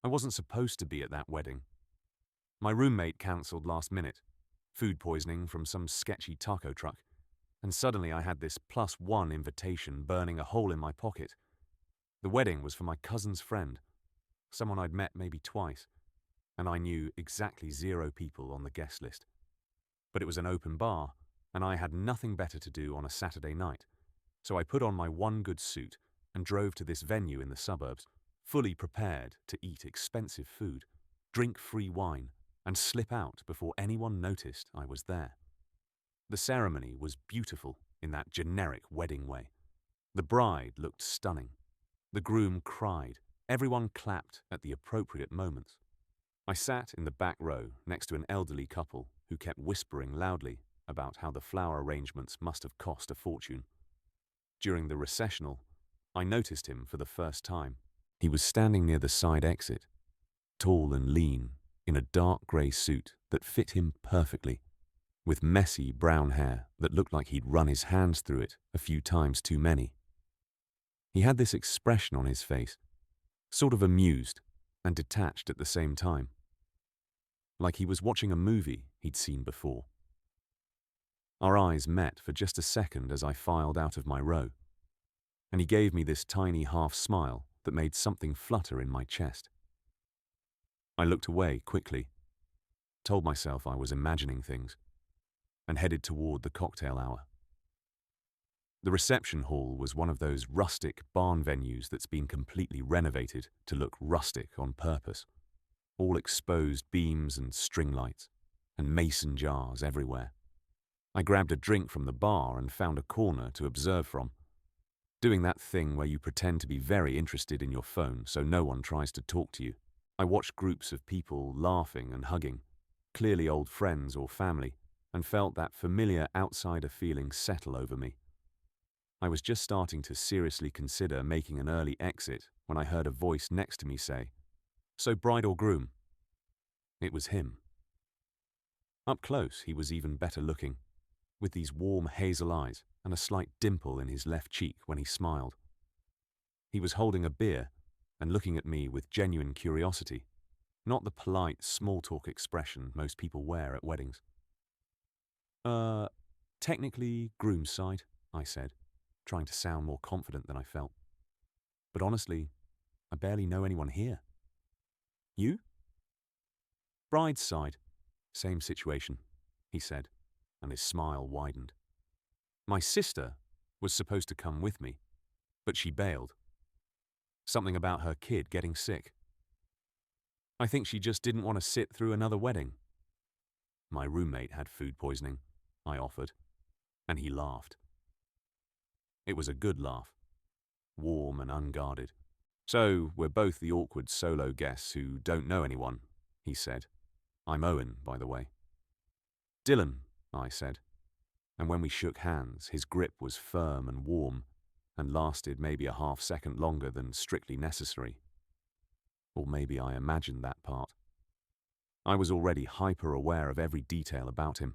I wasn't supposed to be at that wedding. My roommate cancelled last minute, food poisoning from some sketchy taco truck, and suddenly I had this +1 invitation burning a hole in my pocket. The wedding was for my cousin's friend, someone I'd met maybe twice, and I knew exactly 0 people on the guest list. But it was an open bar, and I had nothing better to do on a Saturday night, so I put on my one good suit and drove to this venue in the suburbs, fully prepared to eat expensive food, drink free wine, and slip out before anyone noticed I was there. The ceremony was beautiful in that generic wedding way. The bride looked stunning. The groom cried. Everyone clapped at the appropriate moments. I sat in the back row next to an elderly couple who kept whispering loudly about how the flower arrangements must have cost a fortune. During the recessional, I noticed him for the first time. He was standing near the side exit, tall and lean, in a dark grey suit that fit him perfectly, with messy brown hair that looked like he'd run his hands through it a few times too many. He had this expression on his face, sort of amused and detached at the same time, like he was watching a movie he'd seen before. Our eyes met for just a second as I filed out of my row, and he gave me this tiny half smile that made something flutter in my chest. I looked away quickly, told myself I was imagining things, and headed toward the cocktail hour. The reception hall was one of those rustic barn venues that's been completely renovated to look rustic on purpose. All exposed beams and string lights, and mason jars everywhere. I grabbed a drink from the bar and found a corner to observe from, doing that thing where you pretend to be very interested in your phone so no one tries to talk to you. I watched groups of people laughing and hugging, clearly old friends or family, and felt that familiar outsider feeling settle over me. I was just starting to seriously consider making an early exit when I heard a voice next to me say, "So bride or groom?" It was him. Up close, he was even better looking, with these warm hazel eyes and a slight dimple in his left cheek when he smiled. He was holding a beer and looking at me with genuine curiosity, not the polite, small-talk expression most people wear at weddings. Uh, Technically groom's side, I said, trying to sound more confident than I felt. But honestly, I barely know anyone here. You? Bride's side. Same situation, he said, and his smile widened. My sister was supposed to come with me, but she bailed. Something about her kid getting sick. I think she just didn't want to sit through another wedding. My roommate had food poisoning, I offered, and he laughed. It was a good laugh, warm and unguarded. So we're both the awkward solo guests who don't know anyone, he said. I'm Owen, by the way. Dylan, I said, and when we shook hands, his grip was firm and warm, and lasted maybe a half-second longer than strictly necessary. Or maybe I imagined that part. I was already hyper-aware of every detail about him,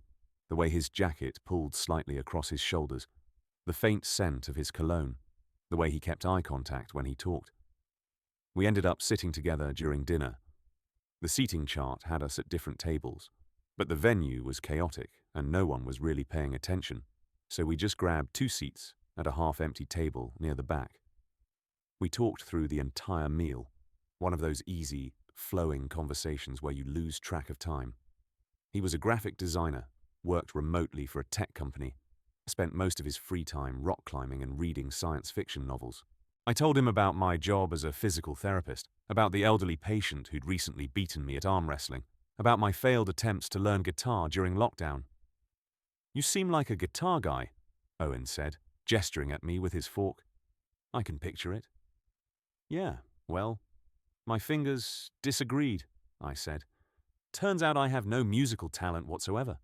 the way his jacket pulled slightly across his shoulders, the faint scent of his cologne, the way he kept eye contact when he talked. We ended up sitting together during dinner. The seating chart had us at different tables, but the venue was chaotic and no one was really paying attention, so we just grabbed 2 seats at a half-empty table near the back. We talked through the entire meal, one of those easy, flowing conversations where you lose track of time. He was a graphic designer, worked remotely for a tech company, spent most of his free time rock climbing and reading science fiction novels. I told him about my job as a physical therapist, about the elderly patient who'd recently beaten me at arm wrestling, about my failed attempts to learn guitar during lockdown. You seem like a guitar guy, Owen said, gesturing at me with his fork. I can picture it. Yeah, well, my fingers disagreed, I said. Turns out I have no musical talent whatsoever.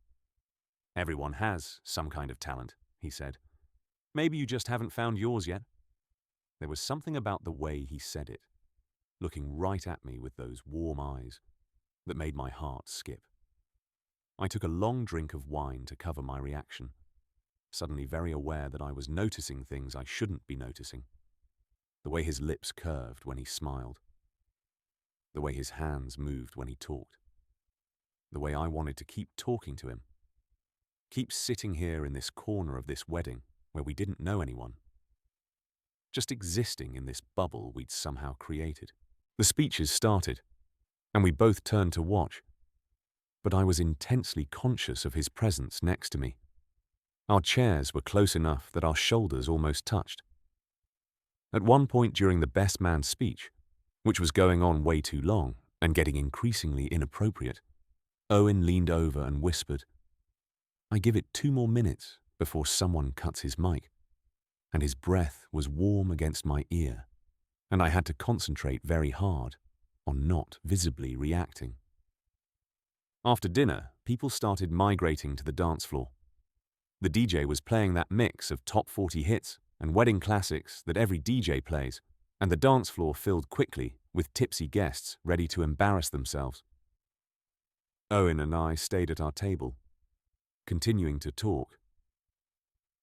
Everyone has some kind of talent, he said. Maybe you just haven't found yours yet. There was something about the way he said it, looking right at me with those warm eyes, that made my heart skip. I took a long drink of wine to cover my reaction, suddenly very aware that I was noticing things I shouldn't be noticing. The way his lips curved when he smiled. the way his hands moved when he talked, the way I wanted to keep talking to him, keep sitting here in this corner of this wedding where we didn't know anyone, just existing in this bubble we'd somehow created. The speeches started, and we both turned to watch, but I was intensely conscious of his presence next to me. Our chairs were close enough that our shoulders almost touched. At one point during the best man speech, which was going on way too long and getting increasingly inappropriate, Owen leaned over and whispered, "I give it 2 more minutes before someone cuts his mic," and his breath was warm against my ear, and I had to concentrate very hard on not visibly reacting. After dinner, people started migrating to the dance floor. The DJ was playing that mix of top 40 hits and wedding classics that every DJ plays, and the dance floor filled quickly with tipsy guests ready to embarrass themselves. Owen and I stayed at our table, continuing to talk,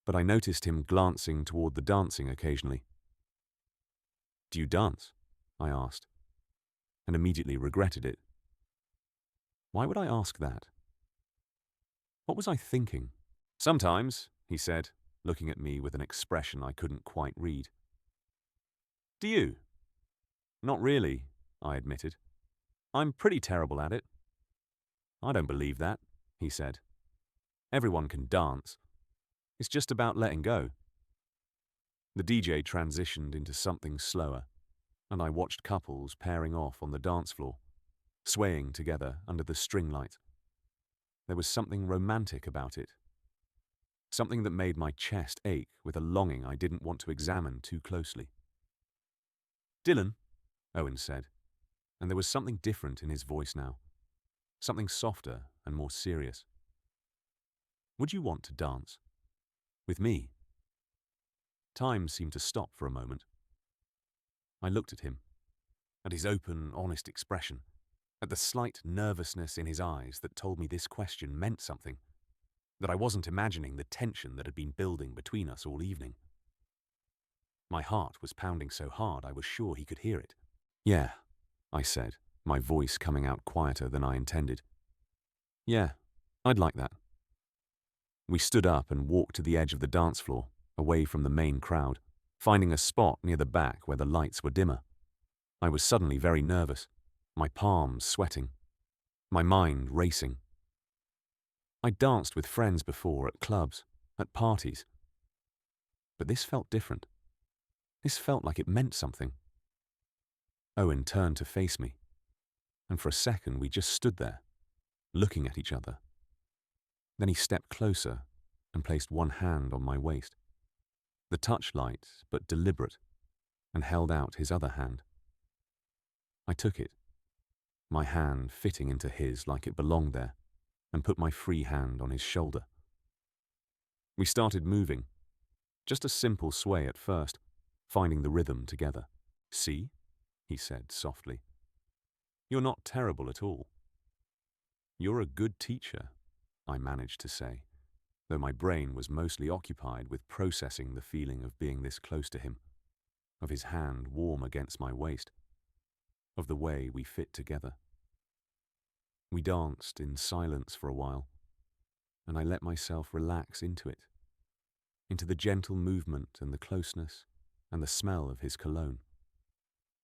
but I noticed him glancing toward the dancing occasionally. "Do you dance?" I asked, and immediately regretted it. Why would I ask that? What was I thinking? "Sometimes," he said, looking at me with an expression I couldn't quite read. "Do you?" "Not really," I admitted. "I'm pretty terrible at it." "I don't believe that," he said. "Everyone can dance. It's just about letting go." The DJ transitioned into something slower, and I watched couples pairing off on the dance floor, swaying together under the string light. There was something romantic about it, something that made my chest ache with a longing I didn't want to examine too closely. "Dylan," Owen said, and there was something different in his voice now, something softer and more serious. "Would you want to dance? With me?" Time seemed to stop for a moment. I looked at him, at his open, honest expression, at the slight nervousness in his eyes that told me this question meant something, that I wasn't imagining the tension that had been building between us all evening. My heart was pounding so hard I was sure he could hear it. "Yeah," I said, my voice coming out quieter than I intended. "Yeah, I'd like that." We stood up and walked to the edge of the dance floor, away from the main crowd, finding a spot near the back where the lights were dimmer. I was suddenly very nervous, my palms sweating, my mind racing. I'd danced with friends before at clubs, at parties. But this felt different. This felt like it meant something. Owen turned to face me, and for a second we just stood there, looking at each other. Then he stepped closer and placed one hand on my waist. The touch light, but deliberate, and held out his other hand. I took it, my hand fitting into his like it belonged there, and put my free hand on his shoulder. We started moving, just a simple sway at first, finding the rhythm together. "See?" he said softly. "You're not terrible at all." "You're a good teacher," I managed to say, though my brain was mostly occupied with processing the feeling of being this close to him, of his hand warm against my waist, of the way we fit together. We danced in silence for a while, and I let myself relax into it, into the gentle movement and the closeness and the smell of his cologne.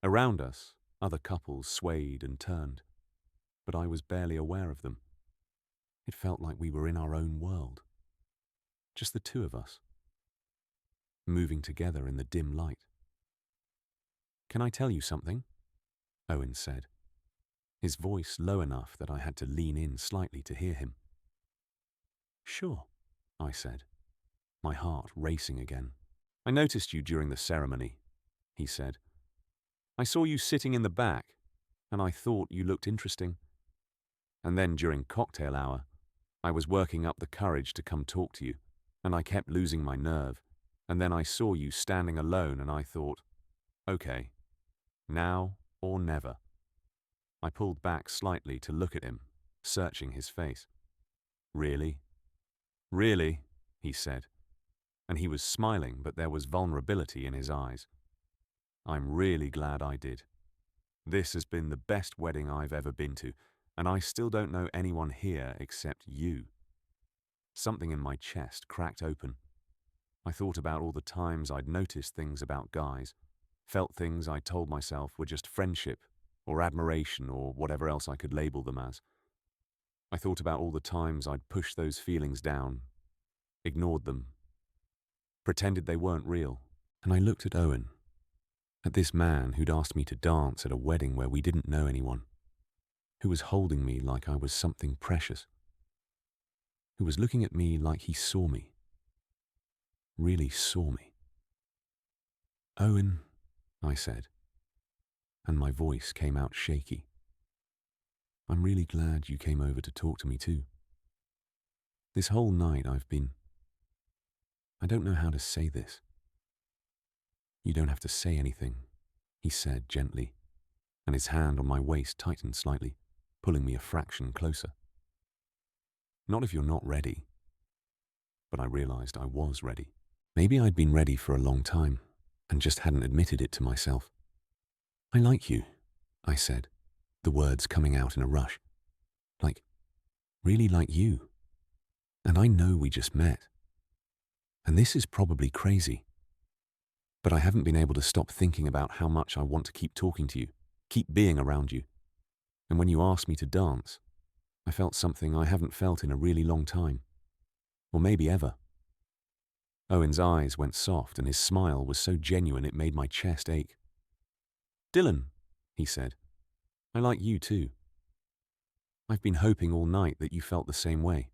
Around us, other couples swayed and turned, but I was barely aware of them. It felt like we were in our own world, just the two of us, moving together in the dim light. "Can I tell you something?" Owen said, his voice low enough that I had to lean in slightly to hear him. "Sure," I said, my heart racing again. "I noticed you during the ceremony," he said. "I saw you sitting in the back, and I thought you looked interesting. And then during cocktail hour, I was working up the courage to come talk to you, and I kept losing my nerve, and then I saw you standing alone and I thought, okay, now or never." I pulled back slightly to look at him, searching his face. "Really? Really?" he said, and he was smiling, but there was vulnerability in his eyes. "I'm really glad I did. This has been the best wedding I've ever been to, and I still don't know anyone here except you. Something in my chest cracked open. I thought about all the times I'd noticed things about guys, felt things I told myself were just friendship or admiration or whatever else I could label them as. I thought about all the times I'd pushed those feelings down, ignored them, pretended they weren't real. And I looked at Owen, at this man who'd asked me to dance at a wedding where we didn't know anyone, who was holding me like I was something precious, who was looking at me like he saw me, really saw me. "Owen," I said, and my voice came out shaky. "I'm really glad you came over to talk to me too. This whole night I don't know how to say this." "You don't have to say anything," he said gently, and his hand on my waist tightened slightly, pulling me a fraction closer. "Not if you're not ready." But I realized I was ready. Maybe I'd been ready for a long time and just hadn't admitted it to myself. "I like you," I said, the words coming out in a rush. "Like, really like you. And I know we just met. And this is probably crazy. But I haven't been able to stop thinking about how much I want to keep talking to you, keep being around you. And when you asked me to dance, I felt something I haven't felt in a really long time. Or maybe ever." Owen's eyes went soft and his smile was so genuine it made my chest ache. "Dylan," he said, "I like you too. I've been hoping all night that you felt the same way.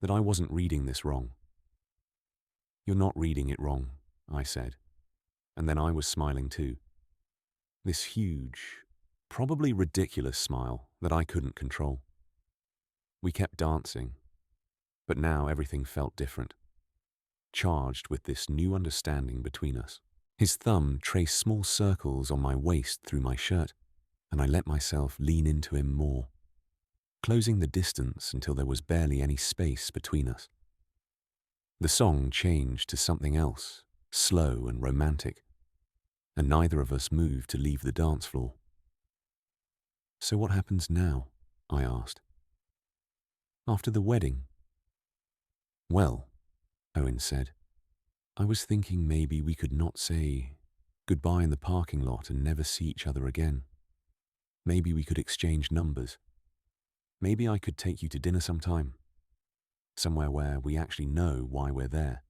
That I wasn't reading this wrong." "You're not reading it wrong," I said, and then I was smiling too. This huge, probably ridiculous smile that I couldn't control. We kept dancing, but now everything felt different, charged with this new understanding between us. His thumb traced small circles on my waist through my shirt, and I let myself lean into him more, closing the distance until there was barely any space between us. The song changed to something else, slow and romantic, and neither of us moved to leave the dance floor. "So what happens now?" I asked. "After the wedding?" "Well," Owen said, "I was thinking maybe we could not say goodbye in the parking lot and never see each other again. Maybe we could exchange numbers. Maybe I could take you to dinner sometime, somewhere where we actually know why we're there."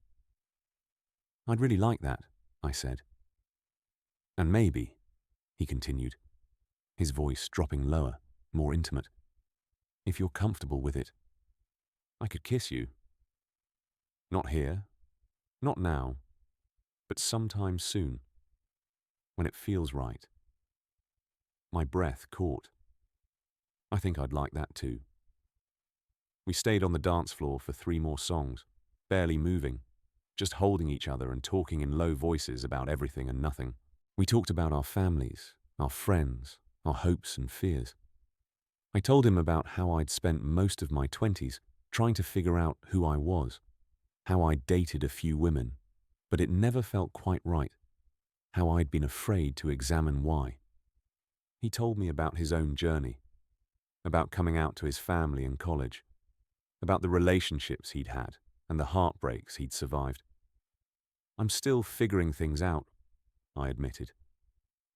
"I'd really like that," I said. "And maybe," he continued, his voice dropping lower, more intimate, "if you're comfortable with it, I could kiss you. Not here, not now, but sometime soon, when it feels right." My breath caught. I think I'd like that too. We stayed on the dance floor for 3 more songs, barely moving, just holding each other and talking in low voices about everything and nothing. We talked about our families, our friends, our hopes and fears. I told him about how I'd spent most of my 20s trying to figure out who I was, how I'd dated a few women, but it never felt quite right, how I'd been afraid to examine why. He told me about his own journey, about coming out to his family in college, about the relationships he'd had and the heartbreaks he'd survived. "I'm still figuring things out," I admitted.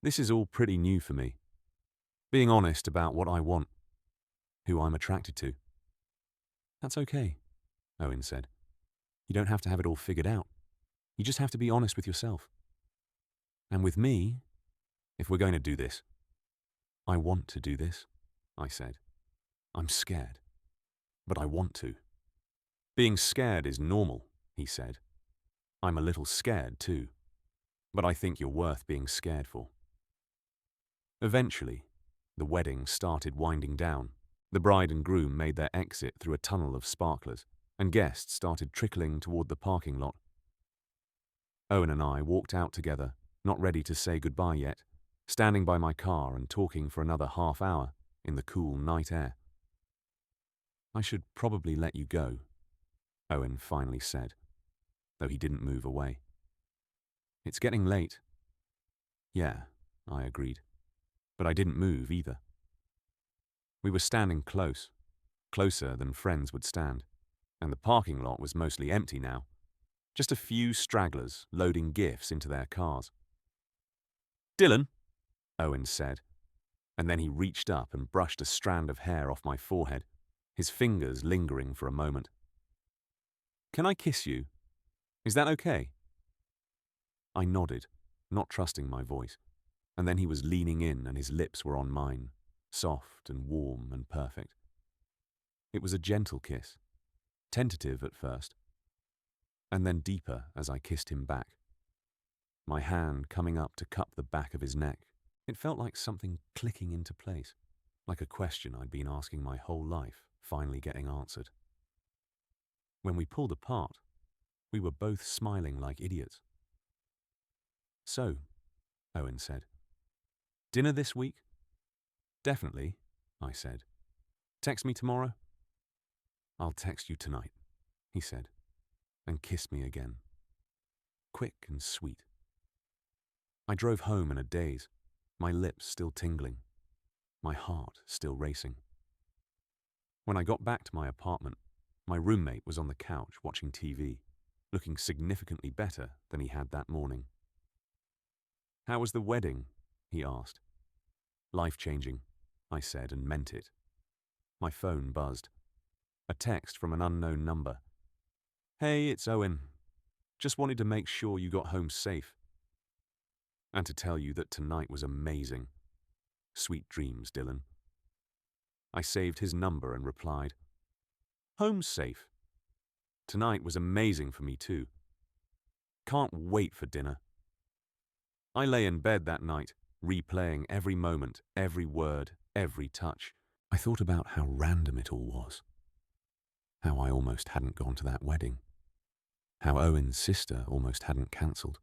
"This is all pretty new for me. Being honest about what I want, who I'm attracted to." "That's okay," Owen said. "You don't have to have it all figured out. You just have to be honest with yourself. And with me, if we're going to do this." "I want to do this," I said. "I'm scared, but I want to." "Being scared is normal," he said. "I'm a little scared too, but I think you're worth being scared for." Eventually, the wedding started winding down. The bride and groom made their exit through a tunnel of sparklers, and guests started trickling toward the parking lot. Owen and I walked out together, not ready to say goodbye yet, standing by my car and talking for another half hour in the cool night air. "I should probably let you go," Owen finally said, though he didn't move away. "It's getting late." "Yeah," I agreed. But I didn't move either. We were standing close, closer than friends would stand, and the parking lot was mostly empty now. Just a few stragglers loading gifts into their cars. "Dylan," Owen said, and then he reached up and brushed a strand of hair off my forehead, his fingers lingering for a moment. "Can I kiss you? Is that okay?" I nodded, not trusting my voice, and then he was leaning in and his lips were on mine, soft and warm and perfect. It was a gentle kiss, tentative at first, and then deeper as I kissed him back. My hand coming up to cup the back of his neck, it felt like something clicking into place, like a question I'd been asking my whole life, finally getting answered. When we pulled apart, we were both smiling like idiots. "So," Owen said, "dinner this week?" "Definitely," I said. "Text me tomorrow?" "I'll text you tonight," he said, and kissed me again. Quick and sweet. I drove home in a daze, my lips still tingling, my heart still racing. When I got back to my apartment, my roommate was on the couch watching TV, looking significantly better than he had that morning. "How was the wedding?" he asked. "Life-changing," I said and meant it. My phone buzzed. A text from an unknown number. "Hey, it's Owen. Just wanted to make sure you got home safe. And to tell you that tonight was amazing. Sweet dreams, Dylan." I saved his number and replied, "Home safe. Tonight was amazing for me too. Can't wait for dinner." I lay in bed that night, replaying every moment, every word, every touch. I thought about how random it all was. How I almost hadn't gone to that wedding. How Owen's sister almost hadn't cancelled.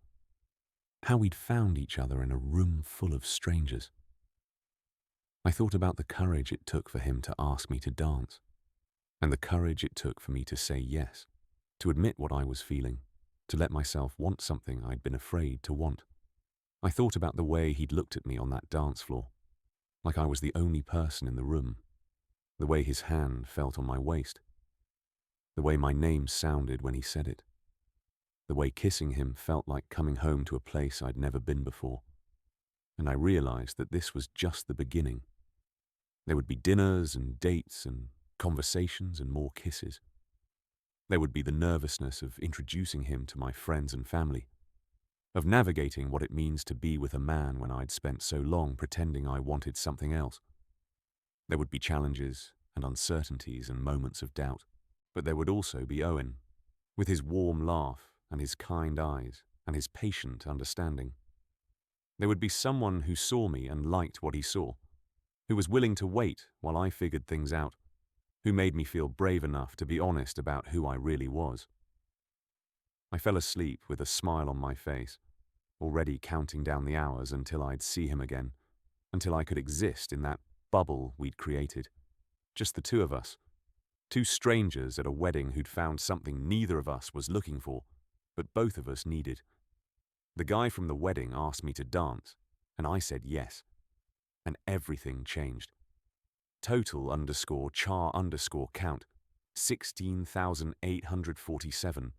How we'd found each other in a room full of strangers. I thought about the courage it took for him to ask me to dance, and the courage it took for me to say yes, to admit what I was feeling, to let myself want something I'd been afraid to want. I thought about the way he'd looked at me on that dance floor, like I was the only person in the room, the way his hand felt on my waist, the way my name sounded when he said it, the way kissing him felt like coming home to a place I'd never been before. And I realized that this was just the beginning. There would be dinners and dates and conversations and more kisses. There would be the nervousness of introducing him to my friends and family, of navigating what it means to be with a man when I'd spent so long pretending I wanted something else. There would be challenges and uncertainties and moments of doubt, but there would also be Owen, with his warm laugh and his kind eyes and his patient understanding. There would be someone who saw me and liked what he saw, who was willing to wait while I figured things out, who made me feel brave enough to be honest about who I really was. I fell asleep with a smile on my face, already counting down the hours until I'd see him again, until I could exist in that bubble we'd created. Just the two of us, two strangers at a wedding who'd found something neither of us was looking for, but both of us needed. The guy from the wedding asked me to dance, and I said yes. And everything changed. Total_char_count, 16,847.